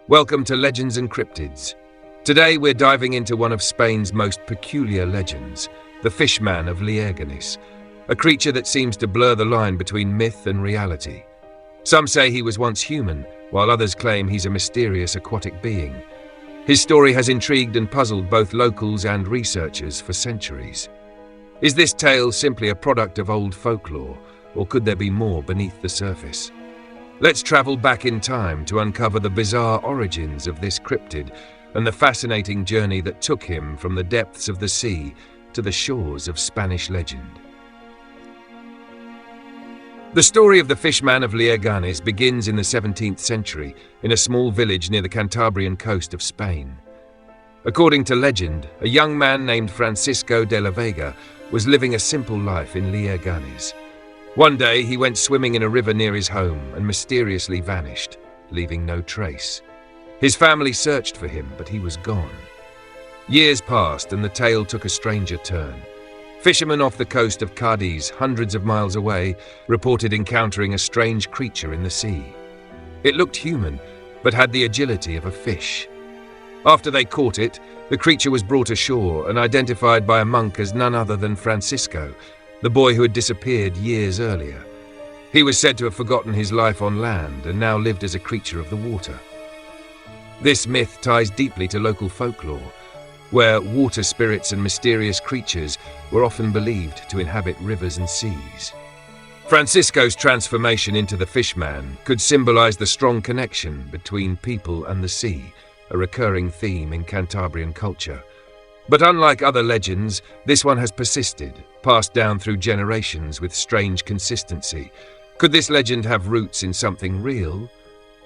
Welcome to Legends and Cryptids. Today we're diving into one of Spain's most peculiar legends, the Fish-Man of Liérganes, a creature that seems to blur the line between myth and reality. Some say he was once human, while others claim he's a mysterious aquatic being. His story has intrigued and puzzled both locals and researchers for centuries. Is this tale simply a product of old folklore, or could there be more beneath the surface? Let's travel back in time to uncover the bizarre origins of this cryptid and the fascinating journey that took him from the depths of the sea to the shores of Spanish legend. The story of the Fish-Man of Liérganes begins in the 17th century in a small village near the Cantabrian coast of Spain. According to legend, a young man named Francisco de la Vega was living a simple life in Liérganes. One day, he went swimming in a river near his home and mysteriously vanished, leaving no trace. His family searched for him, but he was gone. Years passed and the tale took a stranger turn. Fishermen off the coast of Cadiz, hundreds of miles away, reported encountering a strange creature in the sea. It looked human, but had the agility of a fish. After they caught it, the creature was brought ashore and identified by a monk as none other than Francisco, the boy who had disappeared years earlier. He was said to have forgotten his life on land and now lived as a creature of the water. This myth ties deeply to local folklore, where water spirits and mysterious creatures were often believed to inhabit rivers and seas. Francisco's transformation into the Fish-Man could symbolize the strong connection between people and the sea, a recurring theme in Cantabrian culture. But unlike other legends, this one has persisted, passed down through generations with strange consistency. Could this legend have roots in something real,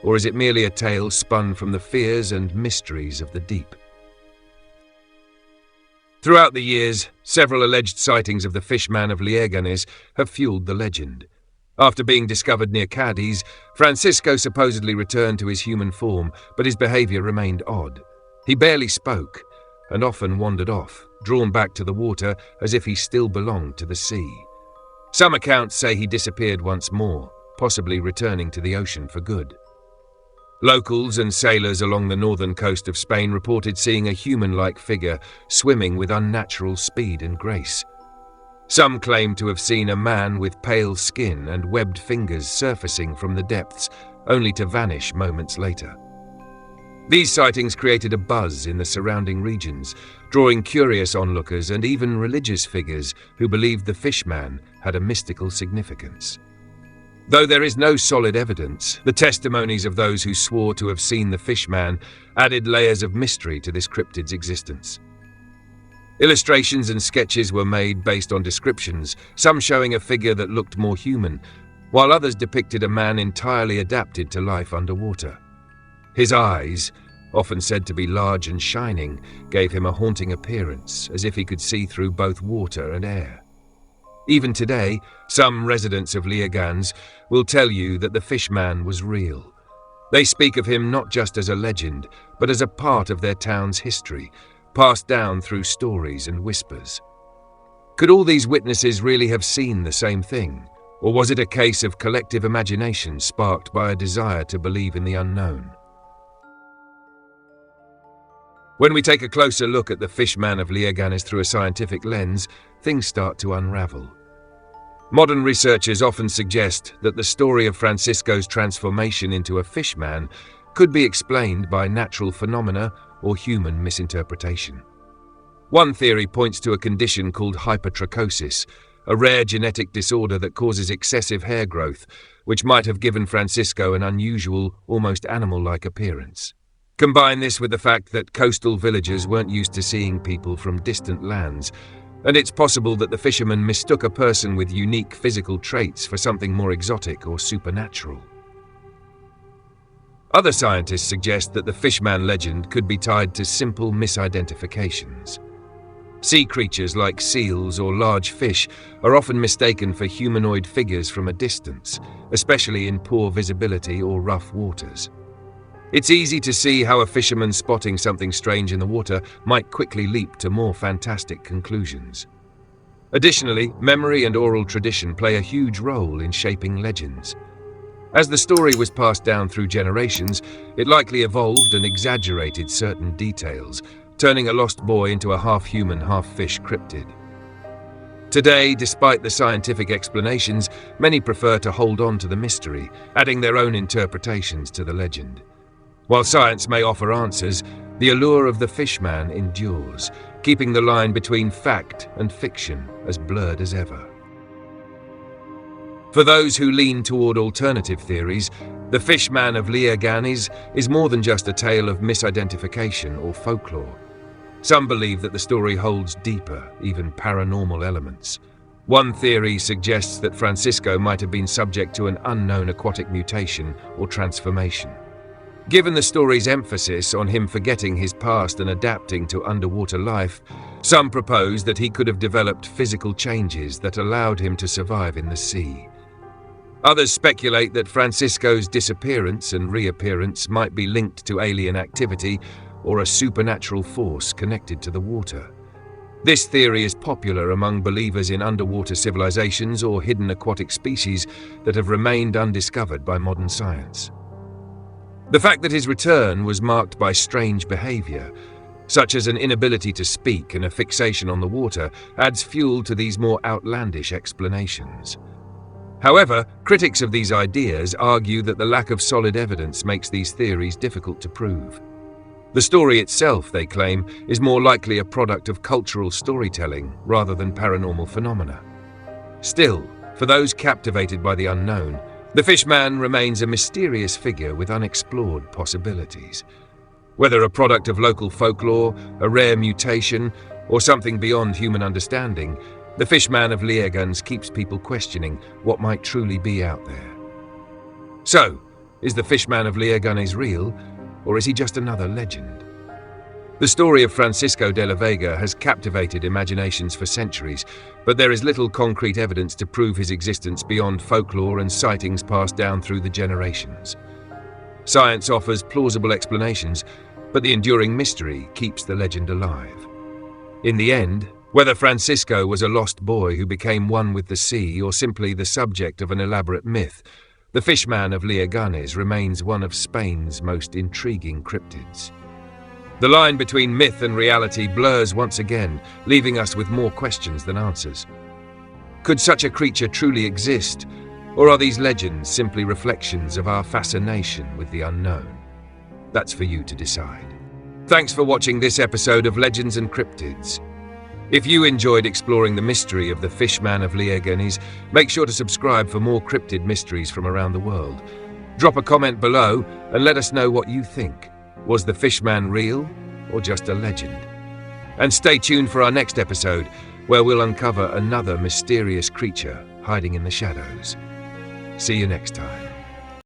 or is it merely a tale spun from the fears and mysteries of the deep? Throughout the years, several alleged sightings of the Fish-Man of Liérganes have fueled the legend. After being discovered near Cadiz, Francisco supposedly returned to his human form, but his behavior remained odd. He barely spoke, and often wandered off, drawn back to the water as if he still belonged to the sea. Some accounts say he disappeared once more, possibly returning to the ocean for good. Locals and sailors along the northern coast of Spain reported seeing a human-like figure swimming with unnatural speed and grace. Some claim to have seen a man with pale skin and webbed fingers surfacing from the depths, only to vanish moments later. These sightings created a buzz in the surrounding regions, drawing curious onlookers and even religious figures who believed the Fish-Man had a mystical significance. Though there is no solid evidence, the testimonies of those who swore to have seen the Fish-Man added layers of mystery to this cryptid's existence. Illustrations and sketches were made based on descriptions, some showing a figure that looked more human, while others depicted a man entirely adapted to life underwater. His eyes, often said to be large and shining, gave him a haunting appearance, as if he could see through both water and air. Even today, some residents of Liérganes will tell you that the Fish-Man was real. They speak of him not just as a legend, but as a part of their town's history, passed down through stories and whispers. Could all these witnesses really have seen the same thing, or was it a case of collective imagination sparked by a desire to believe in the unknown? When we take a closer look at the Fish-Man of Liérganes through a scientific lens, things start to unravel. Modern researchers often suggest that the story of Francisco's transformation into a Fish-Man could be explained by natural phenomena or human misinterpretation. One theory points to a condition called hypertrichosis, a rare genetic disorder that causes excessive hair growth, which might have given Francisco an unusual, almost animal-like appearance. Combine this with the fact that coastal villagers weren't used to seeing people from distant lands, and it's possible that the fisherman mistook a person with unique physical traits for something more exotic or supernatural. Other scientists suggest that the Fish-Man legend could be tied to simple misidentifications. Sea creatures like seals or large fish are often mistaken for humanoid figures from a distance, especially in poor visibility or rough waters. It's easy to see how a fisherman spotting something strange in the water might quickly leap to more fantastic conclusions. Additionally, memory and oral tradition play a huge role in shaping legends. As the story was passed down through generations, it likely evolved and exaggerated certain details, turning a lost boy into a half-human, half-fish cryptid. Today, despite the scientific explanations, many prefer to hold on to the mystery, adding their own interpretations to the legend. While science may offer answers, the allure of the Fish-Man endures, keeping the line between fact and fiction as blurred as ever. For those who lean toward alternative theories, the Fish-Man of Liérganes is more than just a tale of misidentification or folklore. Some believe that the story holds deeper, even paranormal elements. One theory suggests that Francisco might have been subject to an unknown aquatic mutation or transformation. Given the story's emphasis on him forgetting his past and adapting to underwater life, some propose that he could have developed physical changes that allowed him to survive in the sea. Others speculate that Francisco's disappearance and reappearance might be linked to alien activity or a supernatural force connected to the water. This theory is popular among believers in underwater civilizations or hidden aquatic species that have remained undiscovered by modern science. The fact that his return was marked by strange behavior, such as an inability to speak and a fixation on the water, adds fuel to these more outlandish explanations. However, critics of these ideas argue that the lack of solid evidence makes these theories difficult to prove. The story itself, they claim, is more likely a product of cultural storytelling rather than paranormal phenomena. Still, for those captivated by the unknown, the Fish-Man remains a mysterious figure with unexplored possibilities. Whether a product of local folklore, a rare mutation, or something beyond human understanding, the Fish-Man of Liérganes keeps people questioning what might truly be out there. So, is the Fish-Man of Liérganes real, or is he just another legend? The story of Francisco de la Vega has captivated imaginations for centuries, but there is little concrete evidence to prove his existence beyond folklore and sightings passed down through the generations. Science offers plausible explanations, but the enduring mystery keeps the legend alive. In the end, whether Francisco was a lost boy who became one with the sea or simply the subject of an elaborate myth, the Fish-Man of Liérganes remains one of Spain's most intriguing cryptids. The line between myth and reality blurs once again, leaving us with more questions than answers. Could such a creature truly exist, or are these legends simply reflections of our fascination with the unknown? That's for you to decide. Thanks for watching this episode of Legends and Cryptids. If you enjoyed exploring the mystery of the Fish-Man of Liérganes, make sure to subscribe for more cryptid mysteries from around the world. Drop a comment below and let us know what you think. Was the Fish-Man real or just a legend? And stay tuned for our next episode, where we'll uncover another mysterious creature hiding in the shadows. See you next time.